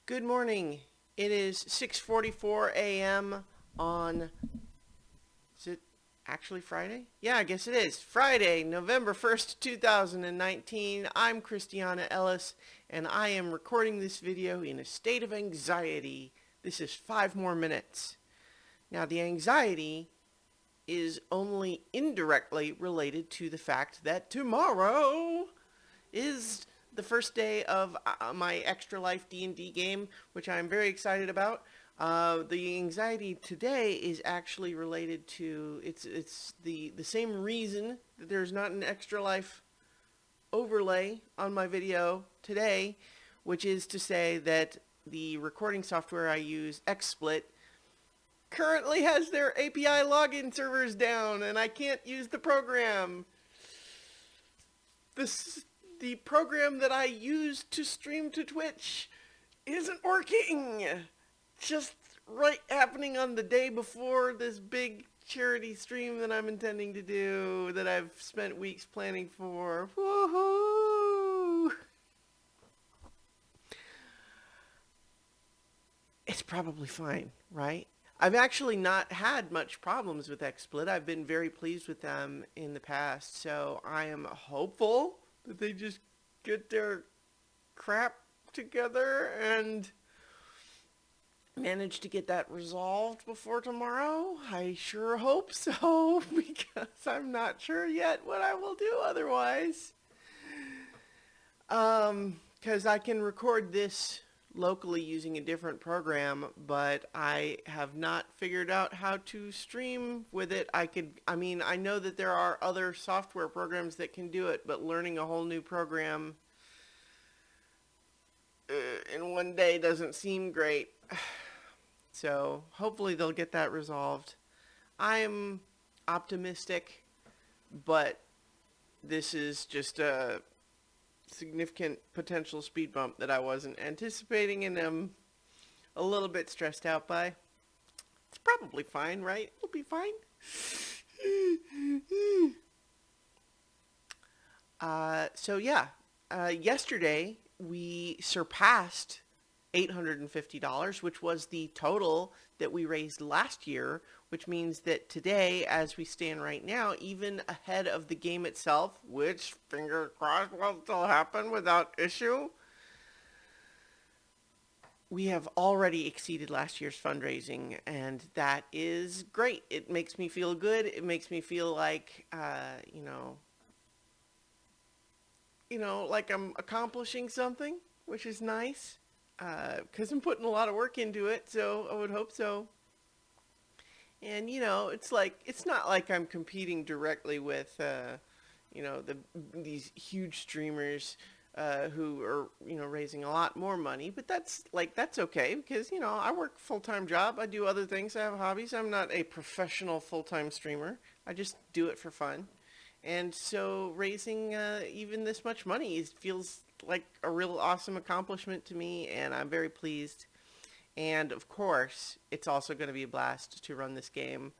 Good morning. It is 6:44 a.m. on, is it actually Friday? Yeah, I guess it is. Friday, November 1st, 2019. I'm Christiana Ellis, and I am recording this video in a state of anxiety. This is 5 more minutes. Now, the anxiety is only indirectly related to the fact that tomorrow is the first day of my Extra Life D&D game, which I'm very excited about. The anxiety today is actually related to, it's the same reason that there's not an Extra Life overlay on my video today, which is to say that the recording software I use, XSplit, currently has their API login servers down, and I can't use the program. The program that I use to stream to Twitch isn't working. Just right happening on the day before this big charity stream that I'm intending to do, that I've spent weeks planning for. Woohoo! It's probably fine, right? I've actually not had much problems with XSplit. I've been very pleased with them in the past, so I am hopeful that they just get their crap together and manage to get that resolved before tomorrow. I sure hope so, because I'm not sure yet what I will do otherwise. Because I can record this locally using a different program, but I have not figured out how to stream with it. I know that there are other software programs that can do it, but learning a whole new program in one day doesn't seem great. So hopefully they'll get that resolved. I'm optimistic, but this is just a significant potential speed bump that I wasn't anticipating, and am a little bit stressed out by. It's probably fine, right? It'll be fine. Yesterday we surpassed $850, which was the total that we raised last year, which means that today, as we stand right now, even ahead of the game itself, which, fingers crossed, will still happen without issue, we have already exceeded last year's fundraising, and that is great. It makes me feel good. It makes me feel like, like I'm accomplishing something, which is nice. Because I'm putting a lot of work into it, so I would hope so. And, it's not like I'm competing directly with, these huge streamers who are, raising a lot more money. But that's okay, because, I work a full-time job. I do other things. I have hobbies. I'm not a professional full-time streamer. I just do it for fun. And so raising even this much money feels like a real awesome accomplishment to me, and I'm very pleased. And of course, it's also going to be a blast to run this game,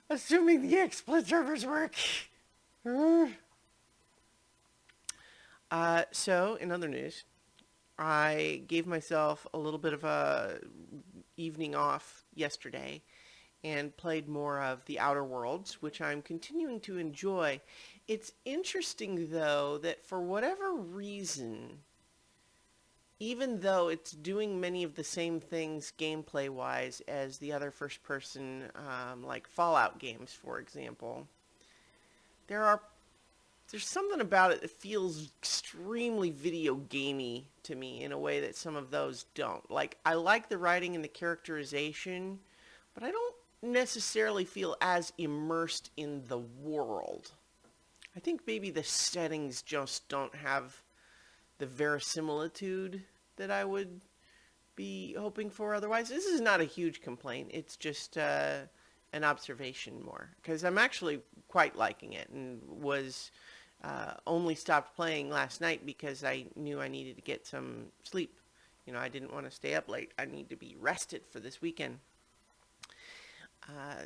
assuming the XSplit servers work. So in other news, I gave myself a little bit of a evening off yesterday and played more of the Outer Worlds, which I'm continuing to enjoy. It's interesting, though, that for whatever reason, even though it's doing many of the same things gameplay-wise as the other first-person, like Fallout games, for example, there's something about it that feels extremely video gamey to me in a way that some of those don't. Like, I like the writing and the characterization, but I don't necessarily feel as immersed in the world. I think maybe the settings just don't have the verisimilitude that I would be hoping for otherwise. This is not a huge complaint. It's just an observation more, because I'm actually quite liking it, and was only stopped playing last night because I knew I needed to get some sleep. I didn't want to stay up late. I need to be rested for this weekend.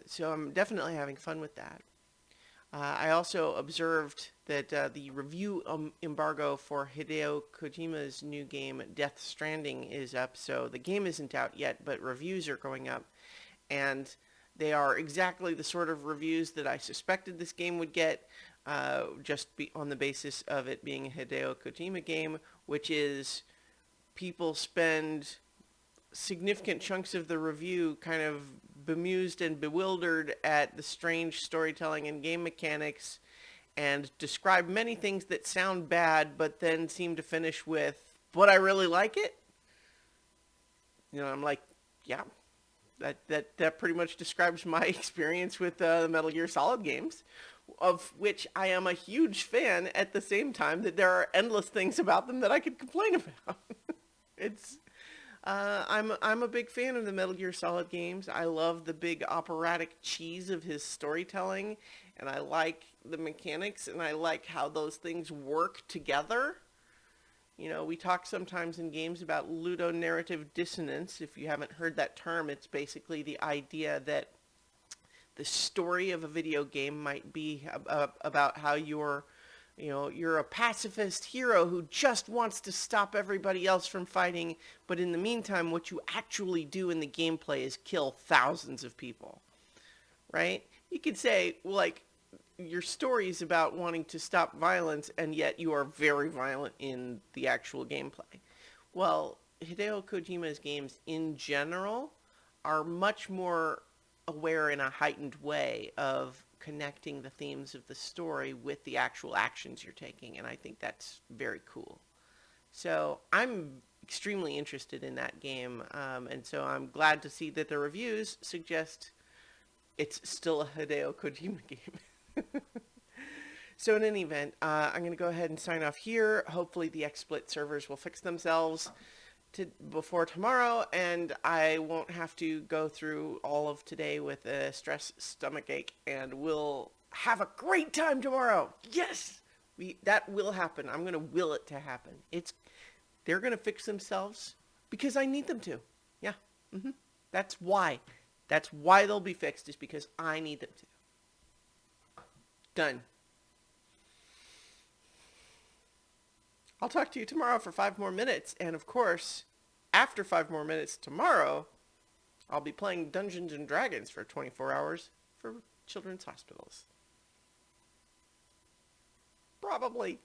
So I'm definitely having fun with that. I also observed that the review embargo for Hideo Kojima's new game, Death Stranding, is up. So the game isn't out yet, but reviews are going up. And they are exactly the sort of reviews that I suspected this game would get, on the basis of it being a Hideo Kojima game, which is people spend significant chunks of the review kind of bemused and bewildered at the strange storytelling and game mechanics, and describe many things that sound bad but then seem to finish with, but I really like it. I'm like, yeah, that pretty much describes my experience with the Metal Gear Solid games, of which I am a huge fan, at the same time that there are endless things about them that I could complain about. it's I'm a big fan of the Metal Gear Solid games. I love the big operatic cheese of his storytelling, and I like the mechanics, and I like how those things work together. We talk sometimes in games about ludonarrative dissonance. If you haven't heard that term, it's basically the idea that the story of a video game might be about how you're a pacifist hero who just wants to stop everybody else from fighting, but in the meantime, what you actually do in the gameplay is kill thousands of people, right? You could say, like, your story is about wanting to stop violence, and yet you are very violent in the actual gameplay. Well, Hideo Kojima's games in general are much more aware in a heightened way of connecting the themes of the story with the actual actions you're taking, and I think that's very cool. So I'm extremely interested in that game, and so I'm glad to see that the reviews suggest it's still a Hideo Kojima game. So in any event, I'm going to go ahead and sign off here. Hopefully the XSplit servers will fix themselves before tomorrow, and I won't have to go through all of today with a stress stomachache, and we'll have a great time tomorrow. Yes! That will happen. I'm going to will it to happen. They're going to fix themselves because I need them to. Yeah. That's why. That's why they'll be fixed, is because I need them to. Done. I'll talk to you tomorrow for 5 more minutes, and of course, after 5 more minutes tomorrow, I'll be playing Dungeons and Dragons for 24 hours for children's hospitals. Probably.